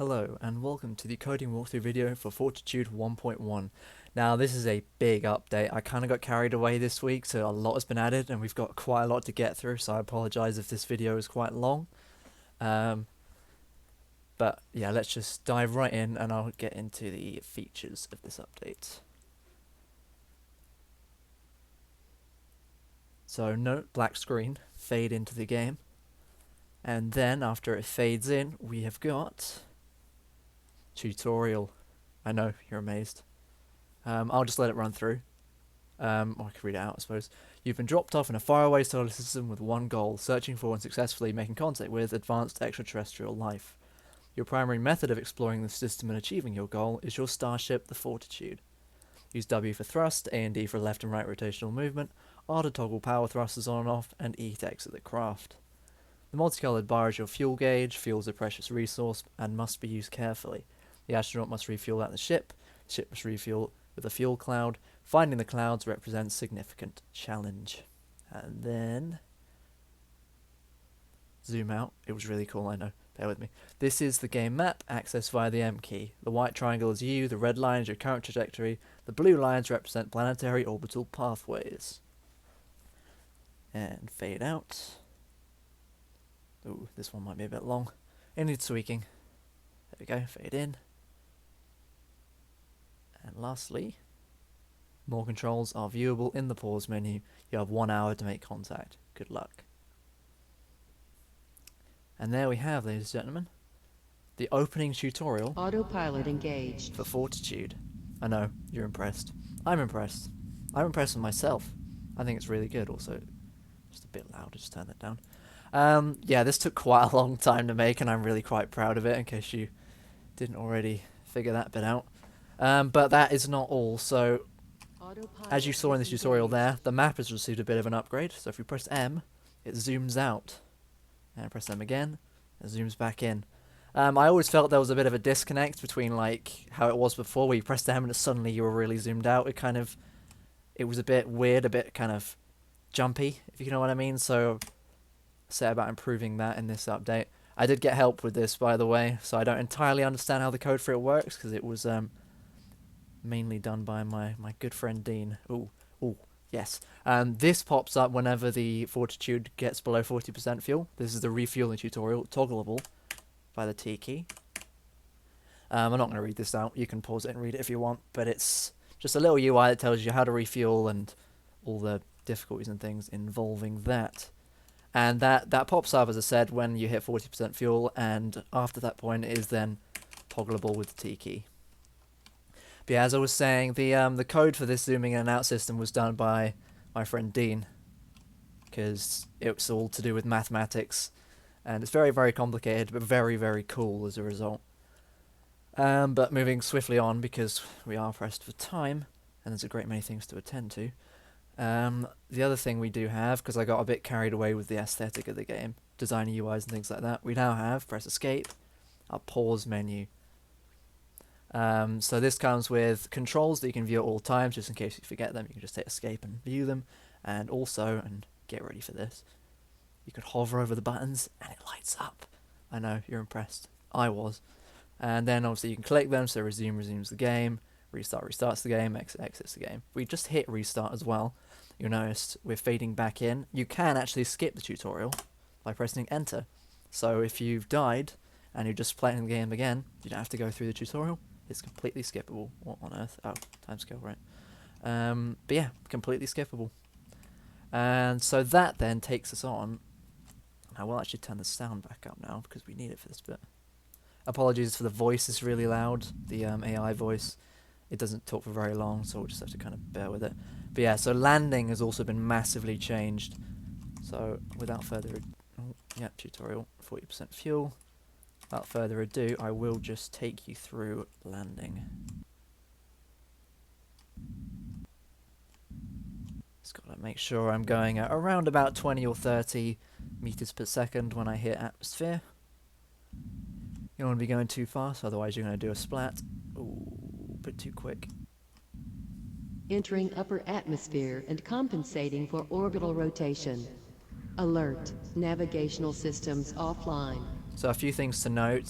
Hello and welcome to the coding walkthrough video for Fortitude 1.1. Now this is a big update. I kind of got carried away this week, so a lot has been added and we've got quite a lot to get through, so I apologise if this video is quite long. But yeah, let's just dive right in and I'll get into the features of this update. So note black screen, fade into the game. And then after it fades in, we have got tutorial. I know, you're amazed. I'll just let it run through. Or I could read it out, I suppose. You've been dropped off in a faraway solar system with one goal, searching for and successfully making contact with advanced extraterrestrial life. Your primary method of exploring the system and achieving your goal is your starship, the Fortitude. Use W for thrust, A and D for left and right rotational movement, R to toggle power thrusters on and off, and E to exit the craft. The multicoloured bar is your fuel gauge. Fuel is a precious resource and must be used carefully. The astronaut must refuel at the ship must refuel with a fuel cloud. Finding the clouds represents significant challenge. And then zoom out. It was really cool, I know. Bear with me. This is the game map, accessed via the M key. The white triangle is you, the red line is your current trajectory, the blue lines represent planetary orbital pathways. And fade out. Ooh, this one might be a bit long. It needs tweaking. There we go, fade in. And lastly, more controls are viewable in the pause menu. You have 1 hour to make contact. Good luck. And there we have, ladies and gentlemen, the opening tutorial. Autopilot engaged. For Fortitude. I know, you're impressed. I'm impressed. I'm impressed with myself. I think it's really good. Also, just a bit loud, just turn that down. Yeah, this took quite a long time to make, and I'm really quite proud of it, in case you didn't already figure that bit out. But that is not all. So, as you saw in this tutorial there, the map has received a bit of an upgrade. So if you press M, it zooms out. And press M again, it zooms back in. I always felt there was a bit of a disconnect between like how it was before, where you pressed M and suddenly you were really zoomed out. It was a bit weird, a bit kind of jumpy, if you know what I mean. So set about improving that in this update. I did get help with this, by the way, so I don't entirely understand how the code for it works, because it was mainly done by my good friend Dean. Ooh, yes. This pops up whenever the Fortitude gets below 40% fuel. This is the refueling tutorial, toggleable by the T key. I'm not going to read this out. You can pause it and read it if you want, but it's just a little UI that tells you how to refuel and all the difficulties and things involving that. And that pops up, as I said, when you hit 40% fuel, and after that point it is then toggleable with the T key. But yeah, as I was saying, the code for this zooming in and out system was done by my friend Dean, because it's all to do with mathematics, and it's very, very complicated, but very, very cool as a result. But moving swiftly on, because we are pressed for time, and there's a great many things to attend to. The other thing we do have, because I got a bit carried away with the aesthetic of the game, designing UIs and things like that, we now have, press escape, our pause menu. So this comes with controls that you can view at all times, just in case you forget them. You can just hit escape and view them. And also, and get ready for this, you could hover over the buttons and it lights up. I know, you're impressed. I was. And then obviously you can click them, so resume resumes the game, restart restarts the game, exit exits the game. We just hit restart as well. You'll notice we're fading back in. You can actually skip the tutorial by pressing enter. So if you've died and you're just playing the game again, you don't have to go through the tutorial. It's completely skippable. What on earth? Oh, timescale, right. But yeah, completely skippable. And so that then takes us on. I will actually turn the sound back up now, because we need it for this bit. Apologies for the voice, it's really loud. The AI voice. It doesn't talk for very long, so we'll just have to kind of bear with it. But yeah, so landing has also been massively changed. So without further ado, tutorial, 40% fuel. Without further ado, I will just take you through landing. Just gotta make sure I'm going at around about 20 or 30 meters per second when I hit atmosphere. You don't want to be going too fast, otherwise you're going to do a splat. Ooh, a bit too quick. Entering upper atmosphere and compensating for orbital rotation. Alert. Navigational systems offline. So a few things to note.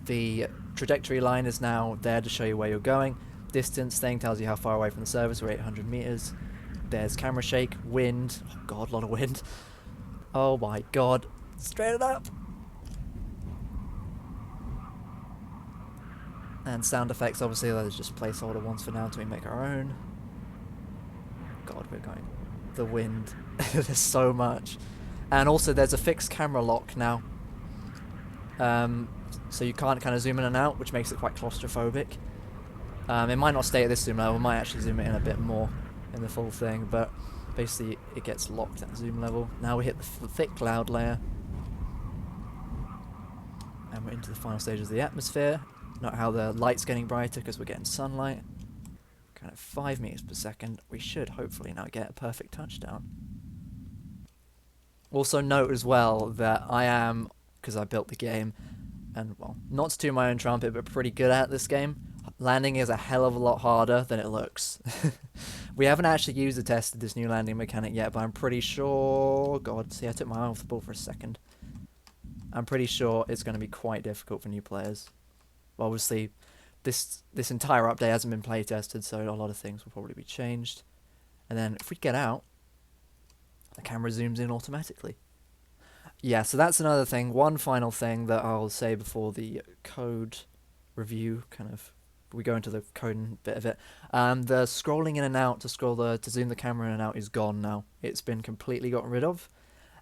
The trajectory line is now there to show you where you're going. Distance thing tells you how far away from the surface, we're 800 meters. There's camera shake, wind. Oh god, a lot of wind. Oh my god. Straight it up. And sound effects, obviously, there's just placeholder ones for now till we make our own. God, we're going. The wind. There's so much. And also, there's a fixed camera lock now. So you can't kind of zoom in and out, which makes it quite claustrophobic. It might not stay at this zoom level, it might actually zoom it in a bit more in the full thing, but basically it gets locked at zoom level. Now we hit the thick cloud layer. And we're into the final stages of the atmosphere. Not how the light's getting brighter because we're getting sunlight. Kind of 5 meters per second. We should hopefully now get a perfect touchdown. Also note as well that I am, because I built the game, and well, not to toot my own trumpet, but pretty good at this game. Landing is a hell of a lot harder than it looks. We haven't actually used or tested this new landing mechanic yet, but I'm pretty sure... God, see, I took my eye off the ball for a second. I'm pretty sure it's going to be quite difficult for new players. Well, obviously, this entire update hasn't been play tested, so a lot of things will probably be changed. And then if we get out, the camera zooms in automatically. Yeah, so that's another thing. One final thing that I'll say before the code review, kind of, we go into the coding bit of it. The scrolling in and out to zoom the camera in and out is gone now. It's been completely gotten rid of,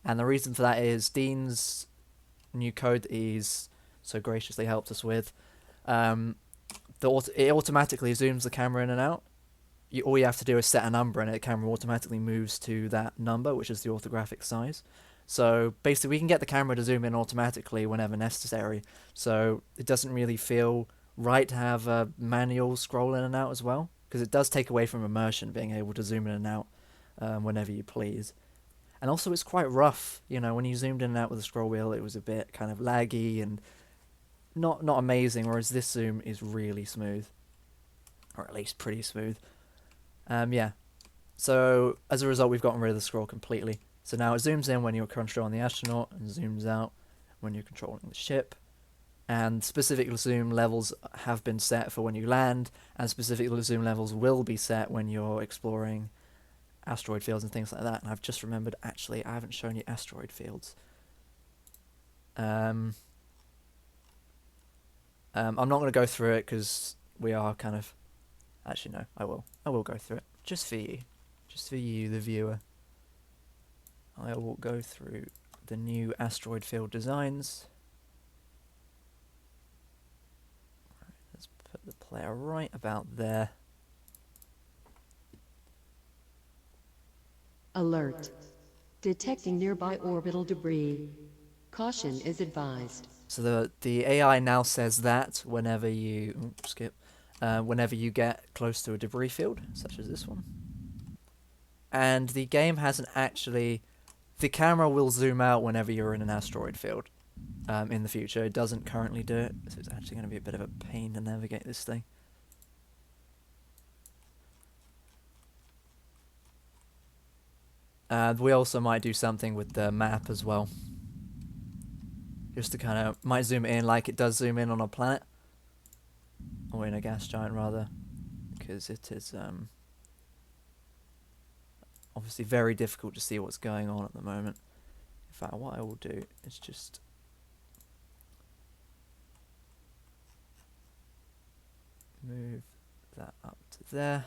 and the reason for that is Dean's new code that he's so graciously helped us with. It automatically zooms the camera in and out. All you have to do is set a number and the camera automatically moves to that number, which is the orthographic size. So basically we can get the camera to zoom in automatically whenever necessary. So it doesn't really feel right to have a manual scroll in and out as well, because it does take away from immersion, being able to zoom in and out whenever you please. And also it's quite rough, you know, when you zoomed in and out with the scroll wheel it was a bit kind of laggy and not amazing, whereas this zoom is really smooth. Or at least pretty smooth. Yeah. So as a result we've gotten rid of the scroll completely. So now it zooms in when you're controlling the astronaut and zooms out when you're controlling the ship. And specific zoom levels have been set for when you land, and specific zoom levels will be set when you're exploring asteroid fields and things like that. And I've just remembered, actually, I haven't shown you asteroid fields. I'm not going to go through it because we are kind of... Actually, no, I will. I will go through it. Just for you. Just for you, the viewer. I will go through the new asteroid field designs. Right, let's put the player right about there. Alert. Detecting nearby orbital debris. Caution is advised. So the AI now says that whenever you... whenever you get close to a debris field, such as this one. And the game hasn't actually... The camera will zoom out whenever you're in an asteroid field in the future. It doesn't currently do it, so it's actually going to be a bit of a pain to navigate this thing. We also might do something with the map as well. Just to kind of... Might zoom in like it does zoom in on a planet. Or in a gas giant, rather. Because it is... obviously very difficult to see what's going on at the moment. In fact, what I will do is just move that up to there.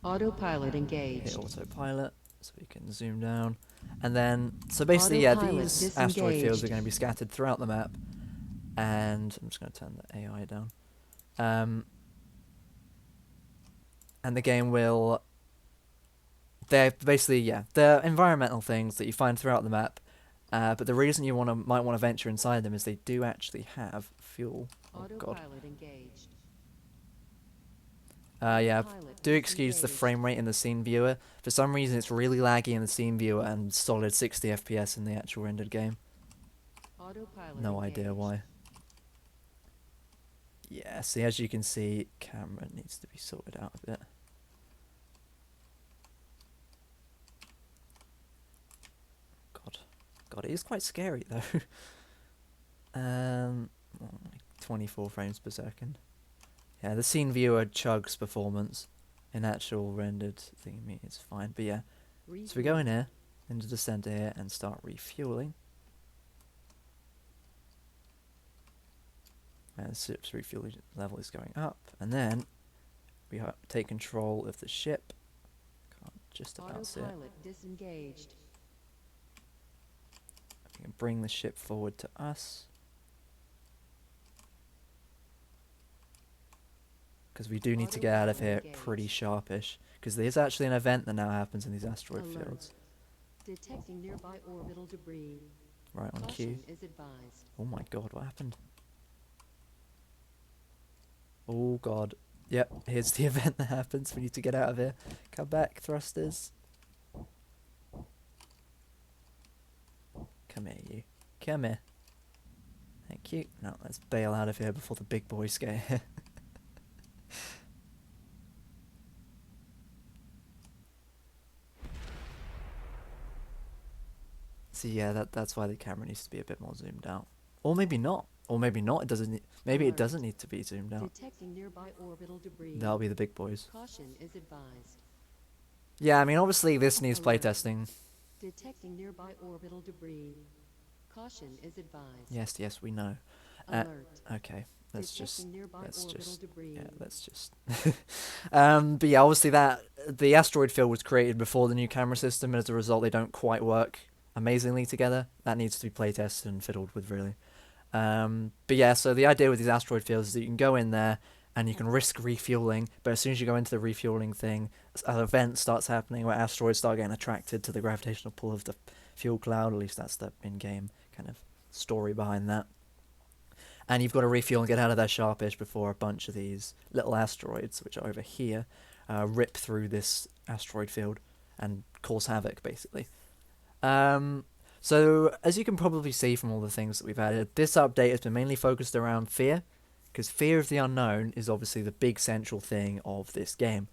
Autopilot engaged. Hit autopilot so we can zoom down. And then, so basically, yeah, these asteroid fields are going to be scattered throughout the map. And I'm just going to turn the AI down. And the game will... They're basically, yeah, they're environmental things that you find throughout the map, but the reason you might want to venture inside them is they do actually have fuel. Oh god. Yeah, do excuse the frame rate in the scene viewer. For some reason it's really laggy in the scene viewer and solid 60 FPS in the actual rendered game. No idea why. Yeah, see, as you can see, camera needs to be sorted out a bit. God, it is quite scary though. Like 24 frames per second. Yeah, the scene viewer chugs performance. In actual rendered thing, it's fine. But yeah, so we go in here, into the center here, and start refueling. And the ship's refueling level is going up. And then we take control of the ship. Can't just about see it. Autopilot disengaged. We can bring the ship forward to us. Because we do need to get out of here pretty sharpish. Because there's actually an event that now happens in these asteroid fields. Detecting nearby orbital debris. Right on cue. Caution is advised. Oh my god, what happened? Oh god. Yep, here's the event that happens. We need to get out of here. Come back, thrusters. Come here, you. Come here. Thank you. Now let's bail out of here before the big boys get here. So yeah, that's why the camera needs to be a bit more zoomed out. Or maybe not. Or maybe not. It doesn't. Maybe it doesn't need to be zoomed out. Detecting nearby orbital debris. That'll be the big boys. Caution is advised. Yeah, I mean, obviously this needs playtesting. Detecting nearby orbital debris. Caution is advised. Yes, we know. Alert. Okay, let's just debris. yeah, let's just. But yeah, obviously that the asteroid field was created before the new camera system, and as a result, they don't quite work amazingly together. That needs to be playtested and fiddled with, really. But yeah, so the idea with these asteroid fields is that you can go in there and you can risk refueling, but as soon as you go into the refueling thing, an event starts happening where asteroids start getting attracted to the gravitational pull of the fuel cloud. At least that's the in-game kind of story behind that. And you've got to refuel and get out of there sharpish before a bunch of these little asteroids, which are over here, rip through this asteroid field and cause havoc, basically. So, as you can probably see from all the things that we've added, this update has been mainly focused around fear, because fear of the unknown is obviously the big central thing of this game.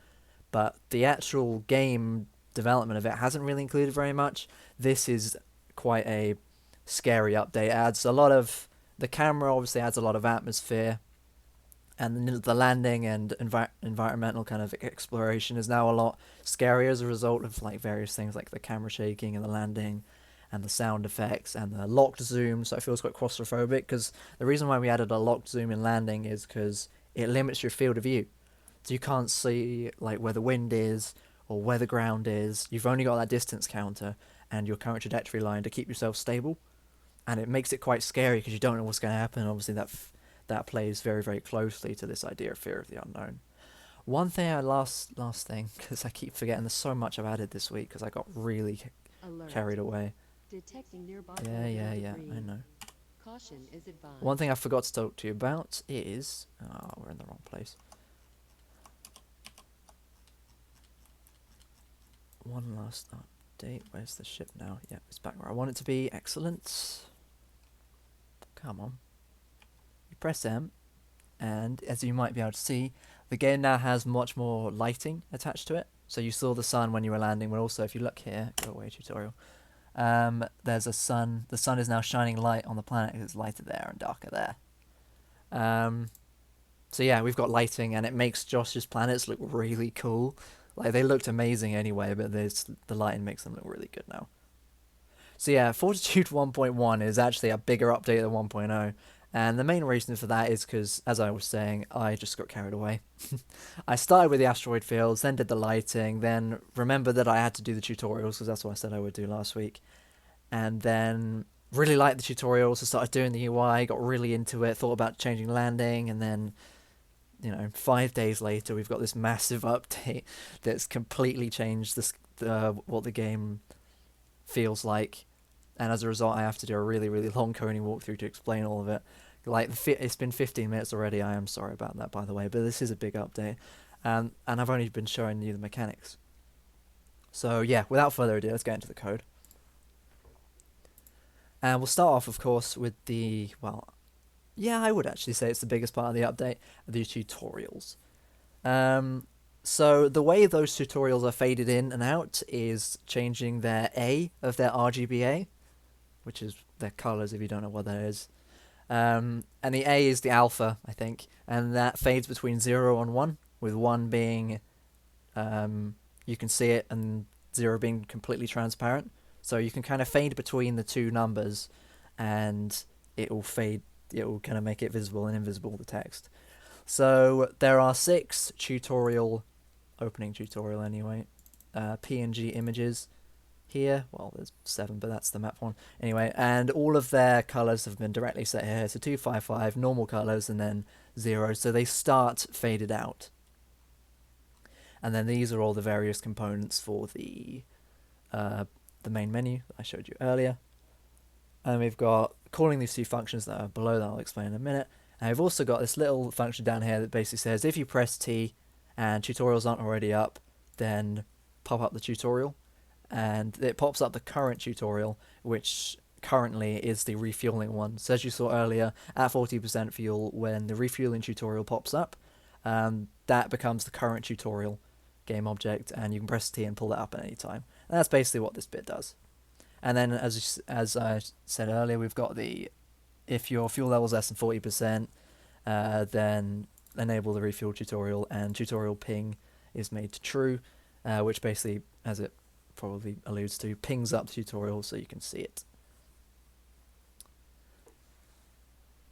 But the actual game development of it hasn't really included very much. This is quite a scary update. It adds a lot of... The camera obviously adds a lot of atmosphere, and the landing and environmental kind of exploration is now a lot scarier as a result of like various things like the camera shaking and the landing and the sound effects and the locked zoom, so it feels quite claustrophobic, because the reason why we added a locked zoom in landing is because it limits your field of view. So you can't see like where the wind is or where the ground is. You've only got that distance counter and your current trajectory line to keep yourself stable, and it makes it quite scary because you don't know what's going to happen. Obviously that plays very, very closely to this idea of fear of the unknown. One thing, last thing, because I keep forgetting, there's so much I've added this week because I got really carried away. Detecting nearby Yeah, debris. I know. Caution is advised. One thing I forgot to talk to you about is... Oh, we're in the wrong place. One last update. Where's the ship now? Yeah, it's back where I want it to be. Excellent. Come on. You press M, and as you might be able to see, the game now has much more lighting attached to it. So you saw the sun when you were landing, but also if you look here, go away tutorial, there's a sun. The sun is now shining light on the planet because it's lighter there and darker there. So yeah, we've got lighting, and it makes Josh's planets look really cool. Like, they looked amazing anyway, but the lighting makes them look really good now. So yeah, Fortitude 1.1 is actually a bigger update than 1.0. And the main reason for that is because, as I was saying, I just got carried away. I started with the asteroid fields, then did the lighting, then remembered that I had to do the tutorials, because that's what I said I would do last week. And then really liked the tutorials, so started doing the UI, got really into it, thought about changing landing, and then, 5 days later, we've got this massive update that's completely changed what the game feels like. And as a result, I have to do a really, really long coding walkthrough to explain all of it. Like, it's been 15 minutes already. I am sorry about that, by the way, but this is a big update. And I've only been showing you the mechanics. So yeah, without further ado, let's get into the code. And we'll start off, of course, with I would actually say it's the biggest part of the update, the tutorials. So the way those tutorials are faded in and out is changing their A of their RGBA, which is their colors if you don't know what that is. And the A is the alpha, I think, and that fades between 0 and 1, with 1 being you can see it and 0 being completely transparent. So you can kind of fade between the two numbers, and it will fade. It will kind of make it visible and invisible, the text. So there are 6 opening tutorial anyway, PNG images here. Well, there's 7, but that's the map one. Anyway, and all of their colors have been directly set here. So 255, normal colors, and then 0. So they start faded out. And then these are all the various components for the main menu that I showed you earlier. And we've got calling these two functions that are below that I'll explain in a minute. And we've also got this little function down here that basically says if you press T and tutorials aren't already up, then pop up the tutorial. And it pops up the current tutorial, which currently is the refueling one. So as you saw earlier, at 40% fuel, when the refueling tutorial pops up, that becomes the current tutorial game object, and you can press T and pull that up at any time. And that's basically what this bit does. And then, as I said earlier, we've got the if your fuel level is less than 40%, then enable the refuel tutorial, and tutorial ping is made to true, which basically, as it probably alludes to, pings up the tutorial so you can see it.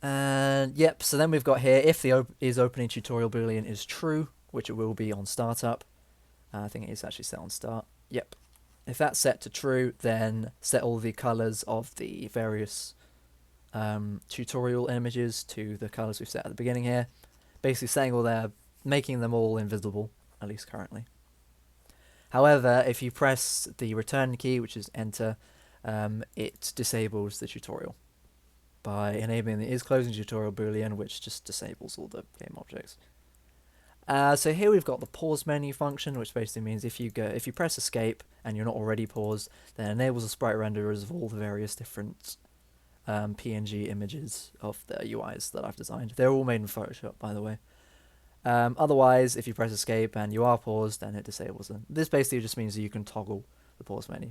And yep, so then we've got here, if the is opening tutorial boolean is true, which it will be on startup. I think it is actually set on start. Yep. If that's set to true, then set all the colors of the various tutorial images to the colors we've set at the beginning here. Basically saying all there, making them all invisible, at least currently. However, if you press the return key, which is enter, it disables the tutorial by enabling the is closing tutorial boolean, which just disables all the game objects. So here we've got the pause menu function, which basically means if you press escape and you're not already paused, then it enables the sprite renderers of all the various different PNG images of the UIs that I've designed. They're all made in Photoshop, by the way. Otherwise, if you press escape and you are paused, then it disables them. This basically just means that you can toggle the pause menu.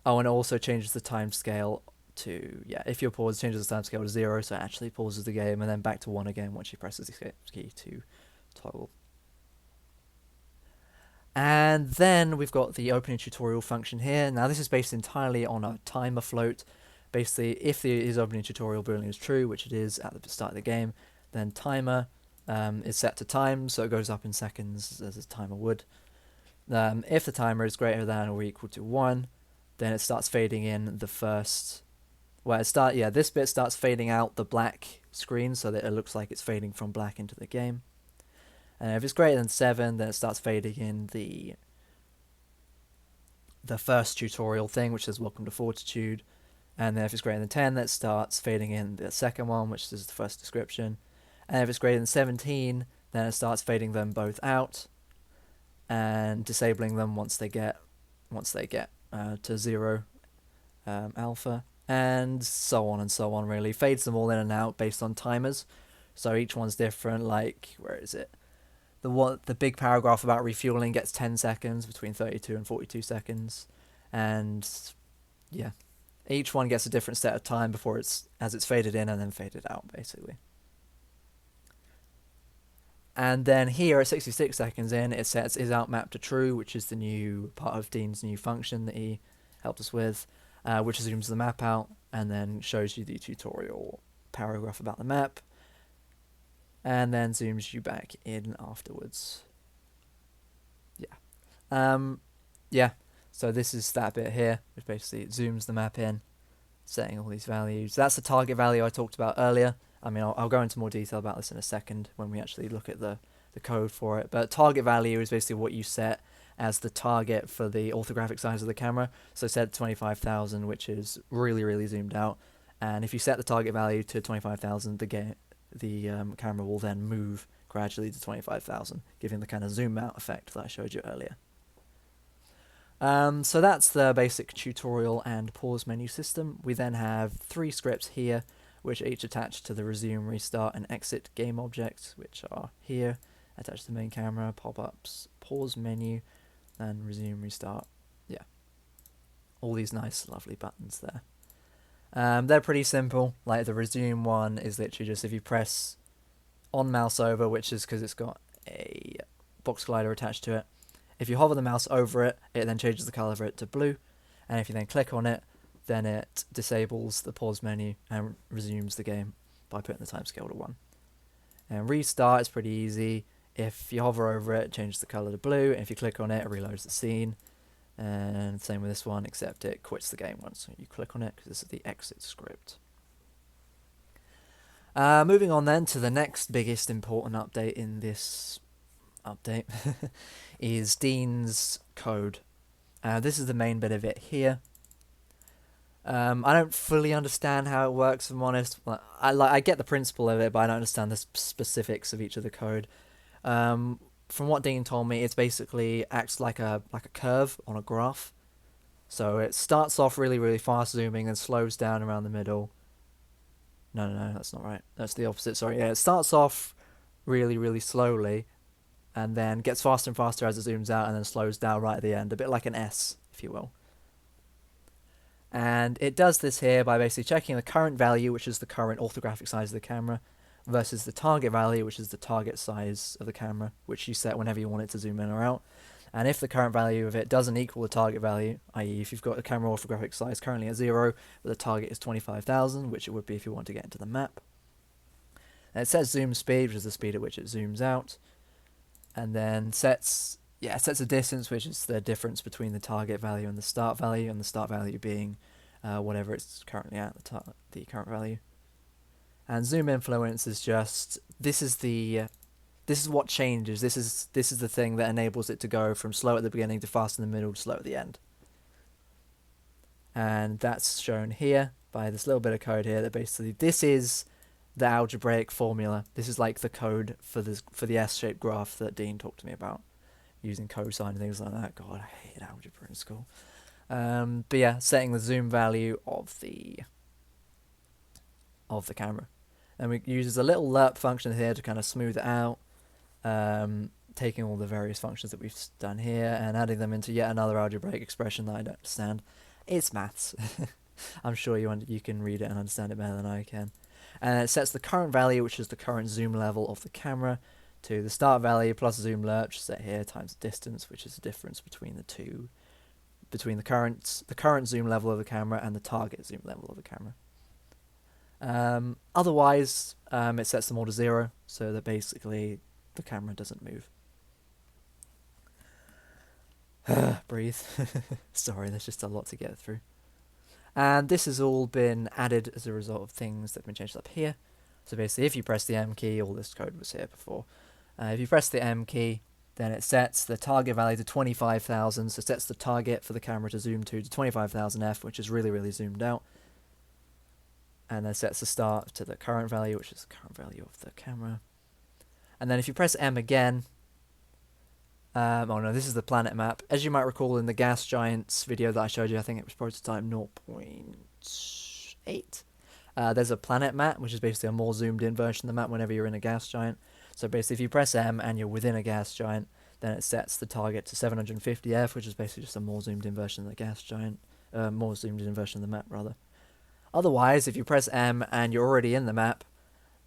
Oh, and it also changes the timescale to, if you're paused, it changes the timescale to 0, so it actually pauses the game, and then back to 1 again once you press the escape key to toggle. And then we've got the opening tutorial function here. Now this is based entirely on a timer float. Basically, if the is opening tutorial boolean is true, which it is at the start of the game, then timer is set to time, so it goes up in seconds as a timer would. If the timer is greater than or equal to 1, then it starts fading in the first. This bit starts fading out the black screen so that it looks like it's fading from black into the game. And if it's greater than 7, then it starts fading in the first tutorial thing, which says welcome to Fortitude. And then if it's greater than 10, that starts fading in the second one, which is the first description. And if it's greater than 17, then it starts fading them both out and disabling them once they get to 0 alpha, and so on really. Fades them all in and out based on timers. So each one's different. Like, where is it? The big paragraph about refueling gets 10 seconds, between 32 and 42 seconds. And yeah, each one gets a different set of time before it's faded in and then faded out, basically. And then here at 66 seconds in, it sets is out map to true, which is the new part of Dean's new function that he helped us with, which zooms the map out and then shows you the tutorial paragraph about the map, and then zooms you back in afterwards. So this is that bit here, which basically zooms the map in, setting all these values. That's the target value I talked about earlier. I mean, I'll go into more detail about this in a second when we actually look at the code for it. But target value is basically what you set as the target for the orthographic size of the camera. So set 25,000, which is really, really zoomed out. And if you set the target value to 25,000, the camera will then move gradually to 25,000, giving the kind of zoom out effect that I showed you earlier. So that's the basic tutorial and pause menu system. We then have 3 scripts here, which are each attached to the resume, restart, and exit game objects, which are here, attached to the main camera, pop-ups, pause menu, and resume, restart. Yeah. All these nice, lovely buttons there. They're pretty simple. Like the resume one is literally just if you press on mouse over, which is because it's got a box glider attached to it. If you hover the mouse over it, it then changes the color of it to blue, and if you then click on it, then it disables the pause menu and resumes the game by putting the timescale to 1. And restart is pretty easy. If you hover over it, it changes the color to blue, and if you click on it, it reloads the scene. And same with this one, except it quits the game once you click on it, because this is the exit script. Moving on then to the next biggest important update in this update is Dean's code. This is the main bit of it here. I don't fully understand how it works, if I'm honest. I get the principle of it, but I don't understand the specifics of each of the code. From what Dean told me, it's basically acts like a curve on a graph. So it starts off really, really fast zooming and slows down around the middle. No, that's not right. That's the opposite, sorry. Yeah, it starts off really, really slowly and then gets faster and faster as it zooms out and then slows down right at the end. A bit like an S, if you will. And it does this here by basically checking the current value, which is the current orthographic size of the camera, versus the target value, which is the target size of the camera, which you set whenever you want it to zoom in or out. And if the current value of it doesn't equal the target value, i.e. if you've got a camera orthographic size currently at 0, but the target is 25,000, which it would be if you want to get into the map. And it sets zoom speed, which is the speed at which it zooms out, and then sets a distance, which is the difference between the target value and the start value being whatever it's currently at, the current value. And zoom influence is just this is what changes. This is the thing that enables it to go from slow at the beginning to fast in the middle to slow at the end. And that's shown here by this little bit of code here that basically this is the algebraic formula. This is like the code for the S-shaped graph that Dean talked to me about, using cosine and things like that. God, I hated algebra in school. But yeah, setting the zoom value of the camera. And we uses a little lerp function here to kind of smooth it out, taking all the various functions that we've done here and adding them into yet another algebraic expression that I don't understand. It's maths. I'm sure you can read it and understand it better than I can. And it sets the current value, which is the current zoom level of the camera, to the start value plus zoom lerp, set here, times the distance, which is the difference between the two, between the current zoom level of the camera and the target zoom level of the camera. Otherwise, it sets them all to 0, so that basically the camera doesn't move. Breathe. Sorry, there's just a lot to get through. And this has all been added as a result of things that have been changed up here. So basically, if you press the M key, all this code was here before. If you press the M key, then it sets the target value to 25,000, so it sets the target for the camera to zoom to 25,000 f, which is really, really zoomed out. And then sets the start to the current value, which is the current value of the camera. And then if you press M again, oh no, this is the planet map. As you might recall in the Gas Giants video that I showed you, I think it was prototype 0.8. There's a planet map, which is basically a more zoomed in version of the map whenever you're in a gas giant. So basically if you press M and you're within a gas giant, then it sets the target to 750F, which is basically just a more zoomed in version of the gas giant. More zoomed in version of the map, rather. Otherwise, if you press M and you're already in the map,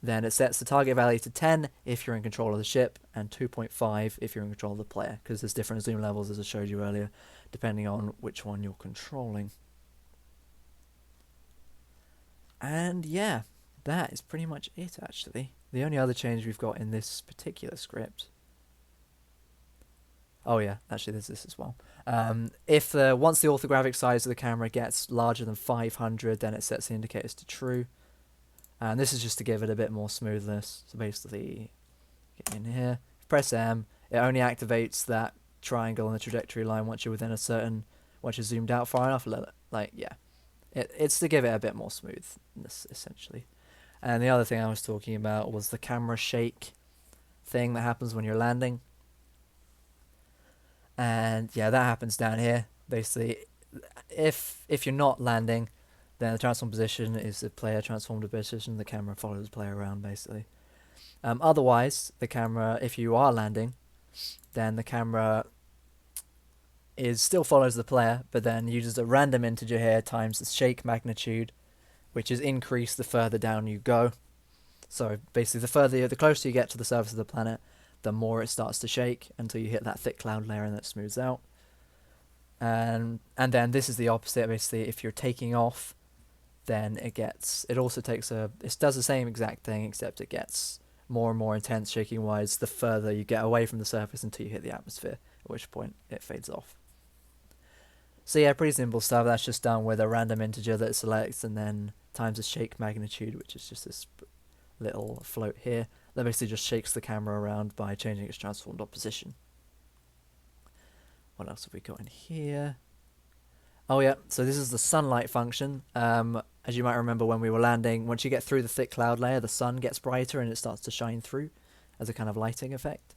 then it sets the target value to 10 if you're in control of the ship, and 2.5 if you're in control of the player, because there's different zoom levels, as I showed you earlier, depending on which one you're controlling. And yeah, that is pretty much it, actually. The only other change we've got in this particular script... Oh yeah, actually there's this as well. Once the orthographic size of the camera gets larger than 500, then it sets the indicators to true. And this is just to give it a bit more smoothness. So basically, get in here, press M, it only activates that triangle on the trajectory line once you're zoomed out far enough. It's to give it a bit more smoothness, essentially. And the other thing I was talking about was the camera shake thing that happens when you're landing. And yeah, that happens down here. Basically, if you're not landing, then the transform position is the player transformed position. The camera follows the player around, basically. Otherwise, the camera, if you are landing, then the camera still follows the player, but then uses a random integer here times the shake magnitude, which is increased the further down you go. So basically, the closer you get to the surface of the planet, the more it starts to shake until you hit that thick cloud layer and it smooths out. And then this is the opposite. Basically, if you're taking off, then it also takes it does the same exact thing, except it gets more and more intense shaking wise the further you get away from the surface until you hit the atmosphere, at which point it fades off. So yeah, pretty simple stuff. That's just done with a random integer that it selects and then times the shake magnitude, which is just this little float here that basically just shakes the camera around by changing its transformed opposition. What else have we got in here? Oh yeah, so this is the sunlight function. As you might remember when we were landing, once you get through the thick cloud layer, the sun gets brighter and it starts to shine through as a kind of lighting effect.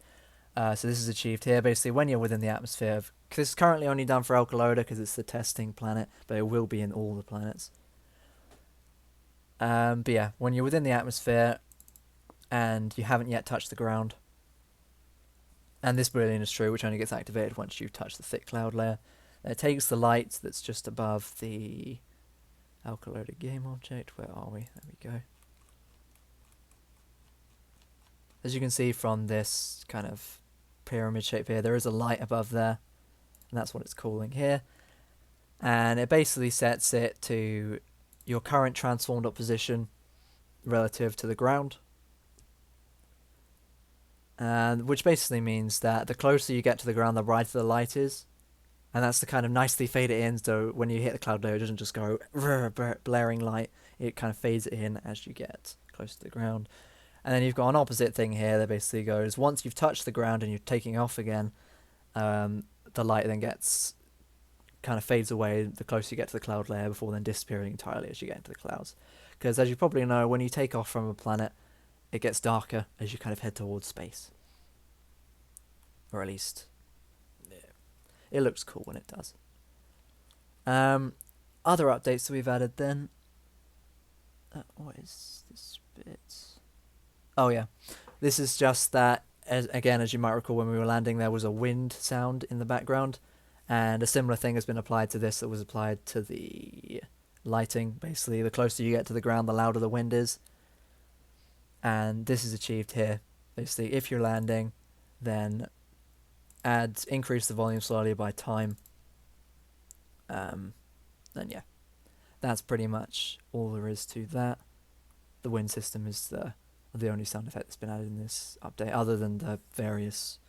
So this is achieved here, basically when you're within the atmosphere. Because it's currently only done for Alcaloda because it's the testing planet, but it will be in all the planets. But yeah, when you're within the atmosphere and you haven't yet touched the ground, and this boolean is true, which only gets activated once you touch the thick cloud layer, it takes the light that's just above the Alcaloda game object. Where are we? There we go. As you can see from this kind of pyramid shape here, there is a light above there, and that's what it's calling here. And it basically sets it to your current transformed opposition relative to the ground. And which basically means that the closer you get to the ground, the brighter the light is. And that's to kind of nicely fade it in, so when you hit the cloud layer, it doesn't just go blaring light. It kind of fades it in as you get close to the ground. And then you've got an opposite thing here that basically goes, once you've touched the ground and you're taking off again, the light then kind of fades away the closer you get to the cloud layer before then disappearing entirely as you get into the clouds. Because as you probably know, when you take off from a planet, it gets darker as you kind of head towards space. Or at least, yeah, it looks cool when it does. Other updates that we've added then. What is this bit? Oh yeah, this is just that, as you might recall when we were landing, there was a wind sound in the background. And a similar thing has been applied to this that was applied to the lighting. Basically, the closer you get to the ground, the louder the wind is. And this is achieved here. Basically, if you're landing, then increase the volume slowly by time. And yeah, that's pretty much all there is to that. The wind system is the only sound effect that's been added in this update, other than the various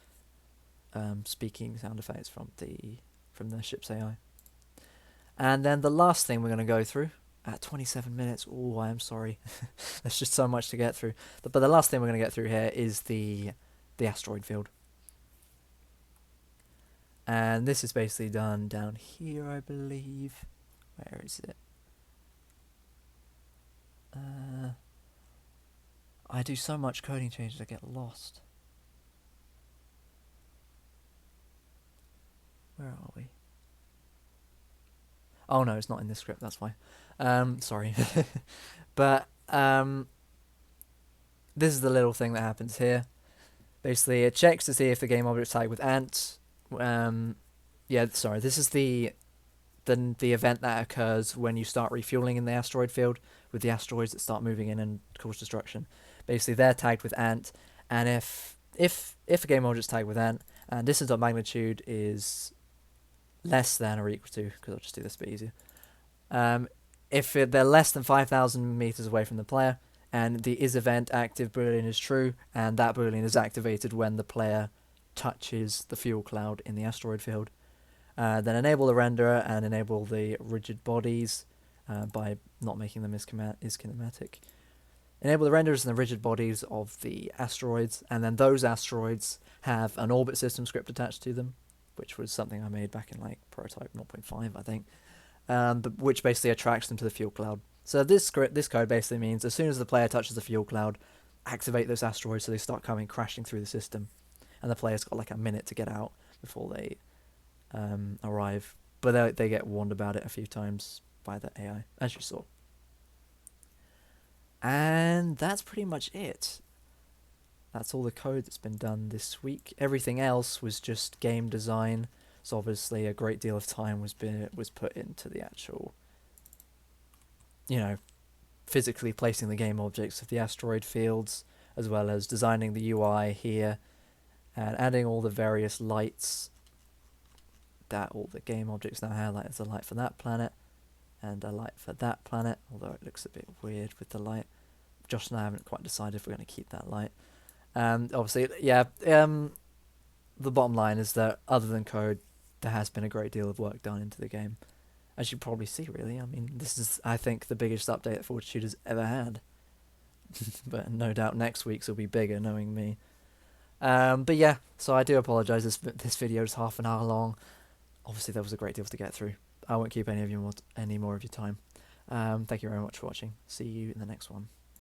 speaking sound effects from the ship's AI. And then the last thing we're going to go through at 27 minutes. Oh, I am sorry. There's just so much to get through. But the last thing we're going to get through here is the asteroid field. And this is basically done down here, I believe. Where is it? I do so much coding changes I get lost. Where are we? Oh no, it's not in this script, that's why. Sorry. But this is the little thing that happens here. Basically, it checks to see if the game object is tagged with ant. This is the event that occurs when you start refueling in the asteroid field with the asteroids that start moving in and cause destruction. Basically, they're tagged with ant, and if a game object is tagged with ant, and distance of magnitude is less than or equal to, because I'll just do this a bit easier. If they're less than 5,000 meters away from the player, and the is event active boolean is true, and that boolean is activated when the player touches the fuel cloud in the asteroid field, then enable the renderer and enable the rigid bodies by not making them is kinematic. Enable the renderers and the rigid bodies of the asteroids, and then those asteroids have an orbit system script attached to them, which was something I made back in like prototype 0.5, I think, which basically attracts them to the fuel cloud. So this code basically means as soon as the player touches the fuel cloud, activate those asteroids so they start coming crashing through the system, and the player's got like a minute to get out before they arrive. But they get warned about it a few times by the AI, as you saw. And that's pretty much it. That's all the code that's been done this week. Everything else was just game design. So obviously a great deal of time was put into the actual, physically placing the game objects of the asteroid fields, as well as designing the UI here, and adding all the various lights that all the game objects now have. Like there's a light for that planet, and a light for that planet, although it looks a bit weird with the light. Josh and I haven't quite decided if we're going to keep that light. And obviously, yeah, the bottom line is that other than code, there has been a great deal of work done into the game. As you probably see, really. I mean, this is, I think, the biggest update that Fortitude has ever had. But no doubt next week's will be bigger, knowing me. But yeah, so I do apologise. This video is half an hour long. Obviously, there was a great deal to get through. I won't keep any more of your time. Thank you very much for watching. See you in the next one.